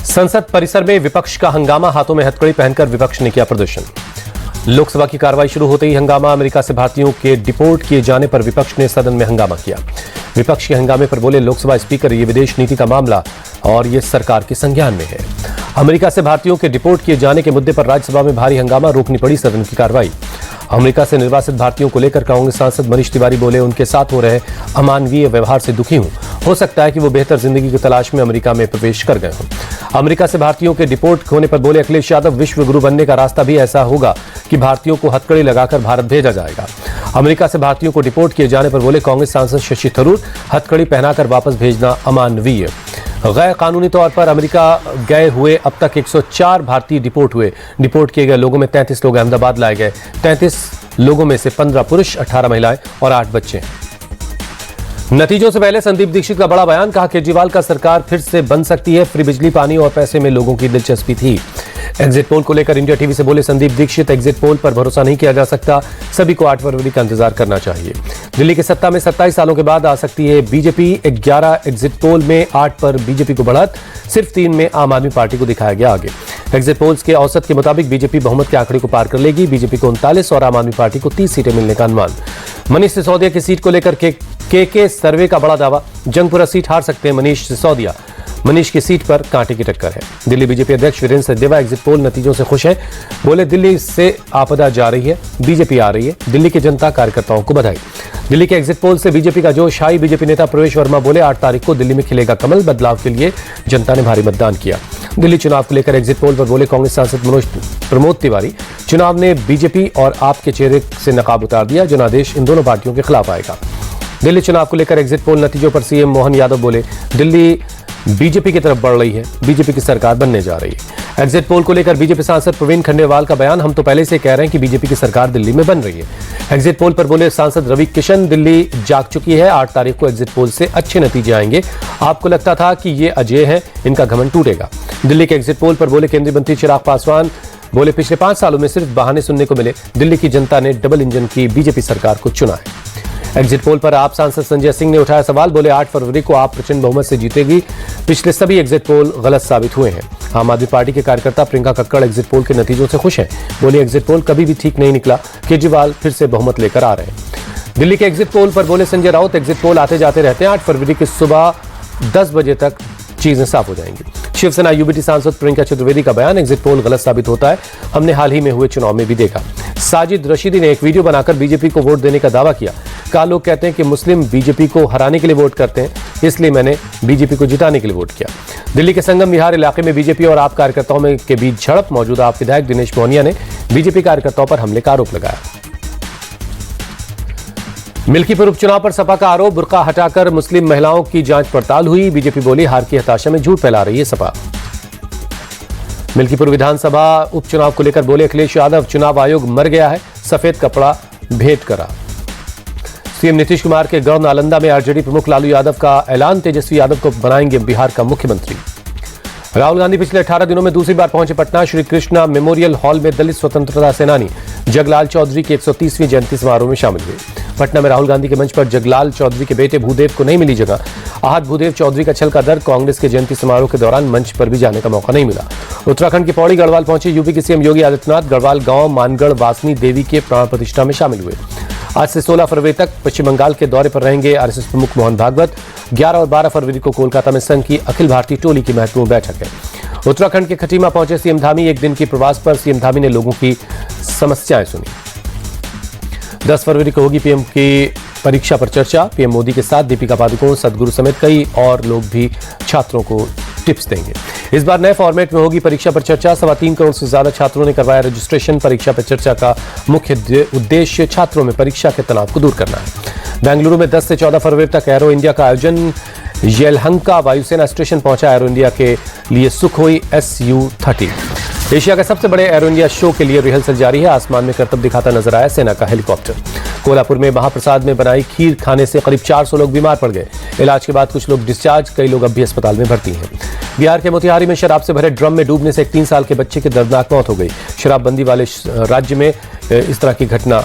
संसद परिसर में विपक्ष का हंगामा, हाथों में हथकड़ी पहनकर विपक्ष ने किया प्रदर्शन। लोकसभा की कार्रवाई शुरू होते ही हंगामा, अमेरिका से भारतीयों के डिपोर्ट किए जाने पर विपक्ष ने सदन में हंगामा किया। विपक्ष के हंगामे पर बोले लोकसभा स्पीकर, ये विदेश नीति का मामला और ये सरकार के संज्ञान में है। अमेरिका से भारतीयों के डिपोर्ट किए जाने के मुद्दे पर राज्यसभा में भारी हंगामा, रोकनी पड़ी सदन की कार्रवाई। अमेरिका से निर्वासित भारतीयों को लेकर कांग्रेस सांसद मनीष तिवारी बोले, उनके साथ हो रहे अमानवीय व्यवहार से दुखी हूं। हो सकता है कि वो बेहतर जिंदगी की तलाश में अमेरिका में प्रवेश कर गए हों। अमेरिका से भारतीयों के डिपोर्ट होने पर बोले अखिलेश यादव, विश्व गुरु बनने का रास्ता भी ऐसा होगा कि भारतीयों को हथकड़ी लगाकर भारत भेजा जाएगा। अमेरिका से भारतीयों को डिपोर्ट किए जाने पर बोले कांग्रेस सांसद शशि थरूर, हथकड़ी पहनाकर वापस भेजना अमानवीय। गैर कानूनी तौर पर अमेरिका गए हुए अब तक 104 भारतीय डिपोर्ट हुए। डिपोर्ट किए गए लोगों में 33 लोग अहमदाबाद लाए गए। 33 लोगों में से 15 पुरुष, 18 महिलाएं और 8 बच्चे। नतीजों से पहले संदीप दीक्षित का बड़ा बयान, कहा केजरीवाल का सरकार फिर से बन सकती है। फ्री बिजली, पानी और पैसे में लोगों की दिलचस्पी थी। एग्जिट पोल को लेकर इंडिया टीवी से बोले संदीप दीक्षित, एग्जिट पोल पर भरोसा नहीं किया जा सकता, सभी को 8 फरवरी का इंतजार करना चाहिए। दिल्ली की सत्ता में 27 सालों के बाद आ सकती है बीजेपी। 11 एग्जिट पोल में 8 पर बीजेपी को बढ़त, सिर्फ 3 में आम आदमी पार्टी को दिखाया गया आगे। एग्जिट पोल्स के औसत के मुताबिक बीजेपी बहुमत के आंकड़े को पार कर लेगी। बीजेपी को 39 और आम आदमी पार्टी को 30 सीटें मिलने का अनुमान। मनीष सिसोदिया की सीट को लेकर के सर्वे का बड़ा दावा, जंगपुरा सीट हार सकते हैं मनीष सिसोदिया। मनीष की सीट पर कांटे की टक्कर है। दिल्ली बीजेपी अध्यक्ष वीरेंद्र सचदेवा एग्जिट पोल नतीजों से खुश है, बोले दिल्ली से आपदा जा रही है, बीजेपी आ रही है। दिल्ली की जनता कार्यकर्ताओं को बधाई। दिल्ली के एग्जिट पोल से बीजेपी का जोश हाई। बीजेपी नेता प्रवेश वर्मा बोले 8 तारीख को दिल्ली में खिलेगा कमल, बदलाव के लिए जनता ने भारी मतदान किया। दिल्ली चुनाव को लेकर एग्जिट पोल पर बोले कांग्रेस सांसद प्रमोद तिवारी, चुनाव ने बीजेपी और आप के चेहरे से नकाब उतार दिया, जनादेश इन दोनों पार्टियों के खिलाफ आएगा। दिल्ली चुनाव को लेकर एग्जिट पोल नतीजों पर सीएम मोहन यादव बोले दिल्ली बीजेपी की तरफ बढ़ रही है, बीजेपी की सरकार बनने जा रही है। एग्जिट पोल को लेकर बीजेपी सांसद प्रवीण खंडेलवाल का बयान, हम तो पहले से कह रहे हैं कि बीजेपी की सरकार दिल्ली में बन रही है। एग्जिट पोल पर बोले सांसद रवि किशन, दिल्ली जाग चुकी है, 8 तारीख को एग्जिट पोल से अच्छे नतीजे आएंगे। आपको लगता था कि ये अजय है, इनका घमंड टूटेगा। दिल्ली के एग्जिट पोल पर बोले केंद्रीय मंत्री चिराग पासवान, बोले पिछले 5 सालों में सिर्फ बहाने सुनने को मिले, दिल्ली की जनता ने डबल इंजन की बीजेपी सरकार को चुना है। एग्जिट पोल पर आप सांसद संजय सिंह ने उठाया सवाल, बोले 8 फरवरी को आप प्रचंड बहुमत से जीतेगी। पिछले सभी एग्जिट पोल गलत साबित हुए हैं। आम आदमी पार्टी के कार्यकर्ता प्रियंका कक्कड़ एग्जिट पोल के नतीजों से खुश हैं, बोले एग्जिट पोल कभी भी ठीक नहीं निकला, केजरीवाल फिर से बहुमत लेकर आ रहे हैं। दिल्ली के एग्जिट पोल पर बोले संजय राउत, एग्जिट पोल आते जाते रहते हैं, 8 फरवरी की सुबह 10 बजे तक चीजें साफ हो जाएंगी। शिवसेना यूबीटी सांसद प्रियंका चतुर्वेदी का बयान, एग्जिट पोल गलत साबित होता है, हमने हाल ही में हुए चुनाव में भी देखा। साजिद रशीदी ने एक वीडियो बनाकर बीजेपी को वोट देने का दावा किया, कहा लोग कहते हैं कि मुस्लिम बीजेपी को हराने के लिए वोट करते हैं, इसलिए मैंने बीजेपी को जिताने के लिए वोट किया। दिल्ली के संगम विहार इलाके में बीजेपी और आप कार्यकर्ताओं में के बीच झड़प, मौजूदा आप विधायक दिनेश मोहनिया ने बीजेपी कार्यकर्ताओं पर हमले का आरोप लगाया। मिल्कीपुर उपचुनाव पर सपा का आरोप, बुर्का हटाकर मुस्लिम महिलाओं की जांच पड़ताल हुई, बीजेपी बोली हार की हताशा में झूठ फैला रही है सपा। मिल्कीपुर विधानसभा उपचुनाव को लेकर बोले अखिलेश यादव, चुनाव आयोग मर गया है, सफेद कपड़ा भेंट करा। सीएम नीतीश कुमार के गढ़ नालंदा में आरजेडी प्रमुख लालू यादव का ऐलान, तेजस्वी यादव को बनाएंगे बिहार का मुख्यमंत्री। राहुल गांधी पिछले 18 दिनों में दूसरी बार पहुंचे पटना। श्री कृष्णा मेमोरियल हॉल में दलित स्वतंत्रता सेनानी जगलाल चौधरी की 130वीं जयंती समारोह में शामिल हुए। पटना में राहुल गांधी के मंच पर जगलाल चौधरी के बेटे भूदेव को नहीं मिली जगह। आहत भूदेव चौधरी का छल का दर्द, कांग्रेस के जयंती समारोह के दौरान मंच पर भी जाने का मौका नहीं मिला। उत्तराखंड के पौड़ी गढ़वाल पहुंचे यूपी के सीएम योगी आदित्यनाथ, गढ़वाल गांव मानगढ़ वासनी देवी के प्राण प्रतिष्ठा में शामिल हुए। आज से 16 फरवरी तक पश्चिम बंगाल के दौरे पर रहेंगे आरएसएस प्रमुख मोहन भागवत। 11 और 12 फरवरी को कोलकाता में संघ की अखिल भारतीय टोली की महत्वपूर्ण बैठक है। उत्तराखंड के खटीमा पहुंचे सीएम धामी, एक दिन की प्रवास पर सीएम धामी ने लोगों की समस्याएं सुनी। 10 फरवरी को होगी पीएम की परीक्षा पर चर्चा, पीएम मोदी के साथ दीपिका पादुकोण, सदगुरु समेत कई और लोग भी छात्रों को टिप्स देंगे। इस बार नए फॉर्मेट में होगी परीक्षा पर चर्चा, 3.25 करोड़ से ज्यादा छात्रों ने करवाया रजिस्ट्रेशन। परीक्षा पर चर्चा का मुख्य उद्देश्य छात्रों में परीक्षा के तनाव को दूर करना है। बेंगलुरु में 10 से 14 फरवरी तक एरो इंडिया का आयोजन, येलहंका वायुसेना स्टेशन पहुंचा एरो इंडिया के लिए सुखोई SU-30। एशिया के सबसे बड़े एरो इंडिया शो के लिए रिहर्सल जारी है, आसमान में करतब दिखाता नजर आया सेना का हेलीकॉप्टर। कोल्हापुर में महाप्रसाद में बनाई खीर खाने से करीब 400 लोग बीमार पड़ गए, इलाज के बाद कुछ लोग डिस्चार्ज, कई लोग अब भी अस्पताल में भर्ती हैं। बिहार के मोतिहारी में शराब से भरे ड्रम में डूबने से एक 3 साल के बच्चे की दर्दनाक मौत हो गई। शराबबंदी वाले राज्य में इस तरह की घटना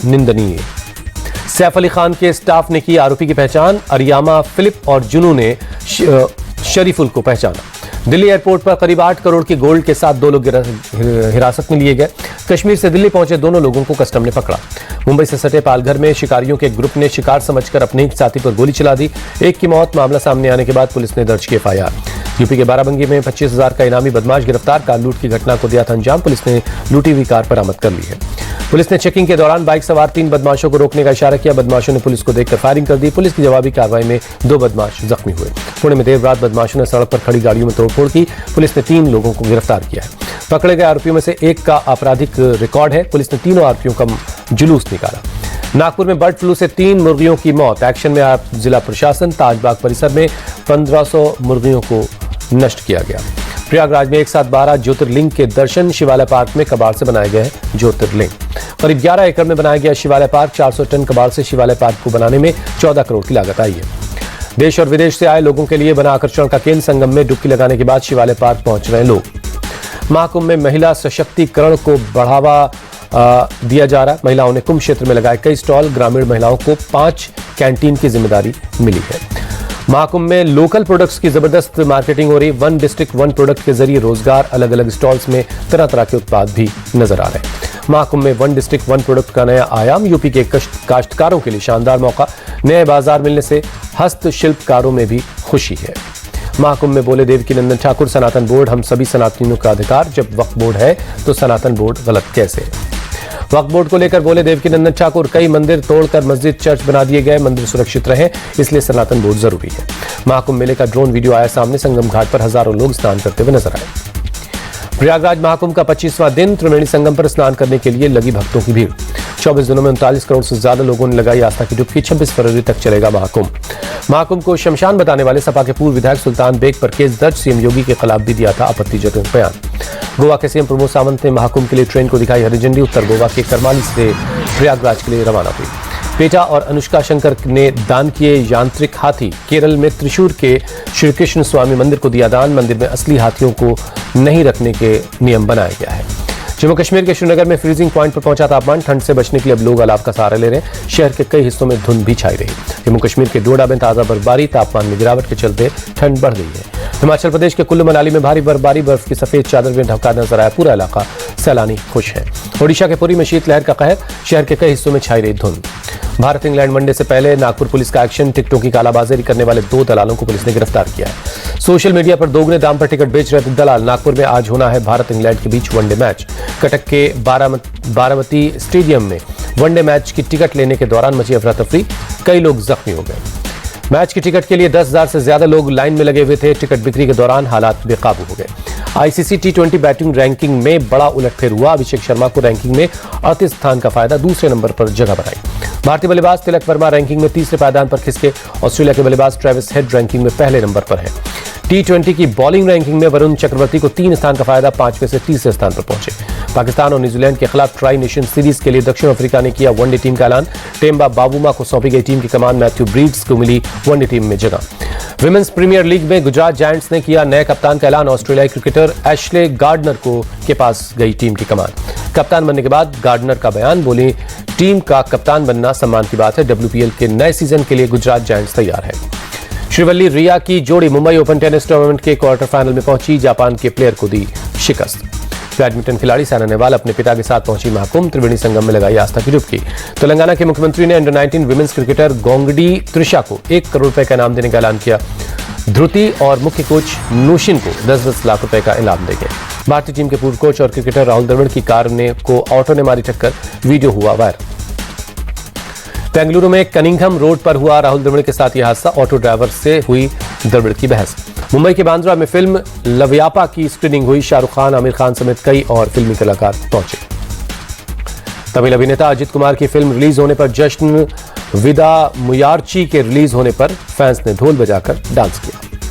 निंदनीय। सैफ अली खान के स्टाफ ने की आरोपी की पहचान, अरियामा, फिलिप और जुनू ने शरीफुल को पहचाना। दिल्ली एयरपोर्ट पर करीब 8 करोड़ की गोल्ड के साथ 2 लोग हिरासत में लिए गए। कश्मीर से दिल्ली पहुंचे दोनों लोगों को कस्टम ने पकड़ा। मुंबई से सटे पालघर में शिकारियों के ग्रुप ने शिकार समझकर अपने ही साथी पर गोली चला दी। एक की मौत। मामला सामने आने के बाद पुलिस ने दर्ज की एफआईआर। यूपी के बाराबंकी में 25,000 का इनामी बदमाश गिरफ्तार। कार लूट की घटना को दिया था अंजाम। पुलिस ने लूटी हुई कार बरामद कर ली है। पुलिस ने चेकिंग के दौरान बाइक सवार 3 बदमाशों को रोकने का इशारा किया। बदमाशों ने पुलिस को देखकर फायरिंग कर दी। पुलिस की जवाबी कार्रवाई में 2 बदमाश जख्मी हुए। पुणे में देर रात बदमाशों ने सड़क पर खड़ी गाड़ियों में तोड़फोड़ की। पुलिस ने 3 लोगों को गिरफ्तार किया है। पकड़े गए आरोपियों में से एक का आपराधिक रिकॉर्ड है। पुलिस ने तीनों आरोपियों का जुलूस निकाला। नागपुर में बर्ड फ्लू से 3 मुर्गियों की मौत। एक्शन में आया जिला प्रशासन। ताजबाग परिसर में 1500 मुर्गियों को नष्ट किया गया। प्रयागराज में एक साथ 12 ज्योतिर्लिंग के दर्शन। शिवालय पार्क में कबाड़ से बनाए गए ज्योतिर्लिंग। करीब 11 एकड़ में बनाया गया शिवालय पार्क। 400 टन कबाड़ से शिवालय पार्क को बनाने में 14 करोड़ की लागत आई है। देश और विदेश से आए लोगों के लिए बना आकर्षण का केंद्र। संगम में डुबकी लगाने के बाद शिवालय पार्क पहुंच रहे लोग। महाकुंभ में महिला सशक्तिकरण को बढ़ावा दिया जा रहा है। महिलाओं ने कुंभ क्षेत्र में लगाए कई स्टॉल। ग्रामीण महिलाओं को 5 कैंटीन की जिम्मेदारी मिली है। महाकुंभ में लोकल प्रोडक्ट्स की जबरदस्त मार्केटिंग हो रही। 1 डिस्ट्रिक्ट 1 प्रोडक्ट के जरिए रोजगार। अलग अलग स्टॉल्स में तरह तरह के उत्पाद भी नजर आ रहे हैं। महाकुंभ में 1 डिस्ट्रिक्ट 1 प्रोडक्ट का नया आयाम। यूपी के काश्तकारों के लिए शानदार मौका। नए बाजार मिलने से हस्तशिल्पकारों में भी खुशी है। महाकुंभ में बोले देवकीनंदन ठाकुर, सनातन बोर्ड हम सभी सनातनियों का अधिकार। जब वक्फ बोर्ड है तो सनातन बोर्ड गलत कैसे? वक्फ बोर्ड को लेकर बोले देवकीनंदन ठाकुर, कई मंदिर तोड़कर मस्जिद चर्च बना दिए गए। मंदिर सुरक्षित रहे इसलिए सनातन बोर्ड जरूरी है। महाकुंभ मेले का ड्रोन वीडियो आया सामने। संगम घाट पर हजारों लोग स्नान करते हुए नजर आए। प्रयागराज महाकुंभ का 25वां दिन। त्रिवेणी संगम पर स्नान करने के लिए लगी भक्तों की भीड़। 24 दिनों में 39 करोड़ से ज्यादा लोगों ने लगाई आस्था की डुबकी। 26 फरवरी तक चलेगा महाकुंभ। महाकुंभ को शमशान बताने वाले सपा के पूर्व विधायक सुल्तान बेग पर केस दर्ज। सीएम योगी के खिलाफ भी दिया था आपत्तिजनक बयान। गोवा के सीएम प्रमोद सावंत ने महाकुंभ के लिए ट्रेन को दिखाई हरी झंडी। उत्तर गोवा के करमाली से प्रयागराज के लिए रवाना हुई। पेटा और अनुष्का शंकर ने दान किए यांत्रिक हाथी। केरल में त्रिशूर के श्री कृष्ण स्वामी मंदिर को दिया दान। मंदिर में असली हाथियों को नहीं रखने के नियम बनाया गया है। जम्मू कश्मीर के श्रीनगर में फ्रीजिंग पॉइंट पर पहुंचा तापमान। ठंड से बचने के लिए अब लोग अलाव का सहारा ले रहे हैं। शहर के कई हिस्सों में धुंध भी छाई रही। जम्मू कश्मीर के डोडा में ताजा बर्फबारी। तापमान में गिरावट के चलते ठंड बढ़ गई है। हिमाचल प्रदेश के कुल्लू मनाली में भारी बर्फबारी। बर्फ की सफेद चादर में ढका नजर आया पूरा इलाका। सैलानी खुश है। ओडिशा के पुरी में शीतलहर का कहर। शहर के कई हिस्सों में छाई रही धुंध। भारत इंग्लैंड वनडे से पहले नागपुर पुलिस का एक्शन। टिकटों की कालाबाजारी करने वाले 2 दलालों को पुलिस ने गिरफ्तार किया है। सोशल मीडिया पर दोगुने दाम पर टिकट बेच रहे दलाल। नागपुर में आज होना है भारत इंग्लैंड के बीच वनडे मैच। कटक के बारामती स्टेडियम में वनडे मैच की टिकट लेने के दौरान मची अफरा तफरी। कई लोग जख्मी हो गए। मैच की टिकट के लिए 10,000 से ज्यादा लोग लाइन में लगे हुए थे। टिकट बिक्री के दौरान हालात बेकाबू हो गए। आईसीसी T20 बैटिंग रैंकिंग में बड़ा उलटफेर हुआ। अभिषेक शर्मा को रैंकिंग में 38 स्थान का फायदा। दूसरे नंबर पर जगह बनाई। भारतीय बल्लेबाज तिलक वर्मा रैंकिंग में तीसरे पायदान पर खिसके। ऑस्ट्रेलिया के बल्लेबाज ट्रेविस हेड रैंकिंग में पहले नंबर पर है। T20 की बॉलिंग रैंकिंग में वरुण चक्रवर्ती को 3 स्थान का फायदा। 5वें से तीसरे स्थान पर पहुंचे। पाकिस्तान और न्यूजीलैंड के खिलाफ ट्राई नेशन सीरीज के लिए दक्षिण अफ्रीका ने किया वनडे टीम का ऐलान। टेम्बा बाबूमा को सौंपी गई टीम की कमान। मैथ्यू ब्रीड्स को मिली वनडे टीम में जगह। विमेंस प्रीमियर लीग में गुजरात जायंट्स ने किया नए कप्तान का ऐलान। ऑस्ट्रेलियाई क्रिकेटर एशले गार्डनर के पास गई टीम की कमान। कप्तान बनने के बाद गार्डनर का बयान। बोली, टीम का कप्तान बनना सम्मान की बात है। WPL के नए सीजन के लिए गुजरात जायंट्स तैयार है। श्रीवल्ली रिया की जोड़ी मुंबई ओपन टेनिस टूर्नामेंट के क्वार्टर फाइनल में पहुंची। जापान के प्लेयर को दी शिकस्त। बैडमिंटन खिलाड़ी साइना नेहवाल अपने पिता के साथ पहुंची महाकुंभ। त्रिवेणी संगम में लगाई आस्था की डुबकी। तेलंगाना के मुख्यमंत्री ने अंडर 19 विमेंस क्रिकेटर गोंगडी त्रिशा को 1 करोड़ रुपए का इनाम देने का ऐलान किया। ध्रुति और मुख्य कोच नूशिन को 10-10 लाख रुपए का इनाम देंगे। भारतीय टीम के पूर्व कोच और क्रिकेटर राहुल द्रविड़ की कार को ऑटो ने मारी टक्कर। वीडियो हुआ वायरल। बेंगलुरु में कनिंघम रोड पर हुआ राहुल द्रविड़ के साथ यह हादसा। ऑटो ड्राइवर से हुई द्रविड़ की बहस। मुंबई के बांद्रा में फिल्म लवयापा की स्क्रीनिंग हुई। शाहरुख खान, आमिर खान समेत कई और फिल्मी कलाकार पहुंचे। तमिल अभिनेता अजित कुमार की फिल्म रिलीज होने पर जश्न। विदा मुयार्ची के रिलीज होने पर फैंस ने ढोल बजाकर डांस किया।